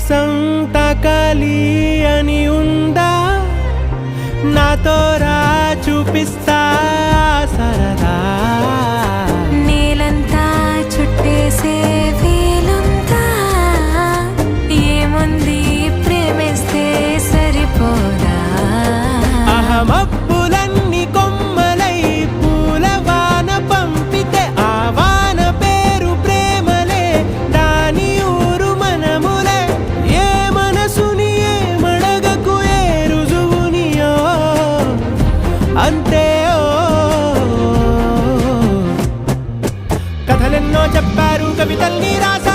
కోసం తకాలి అని ఉందా నాతో రా చూపిస్తా సరదా నేలంతా చుట్టేసే వీలుందా ఏముంది ప్రేమిస్తే సరిపోదా అహమప్పులన్నీ కొమ్మలై పూలవాన పంపితే ఆ వాన పేరు ప్రేమలే దాని ఊరు మనములే ఏ మనసుని ఏ మడగకు ఏ రుజువునియో అంతే కథలెన్నో చెప్పారు కవితల్ని రాసా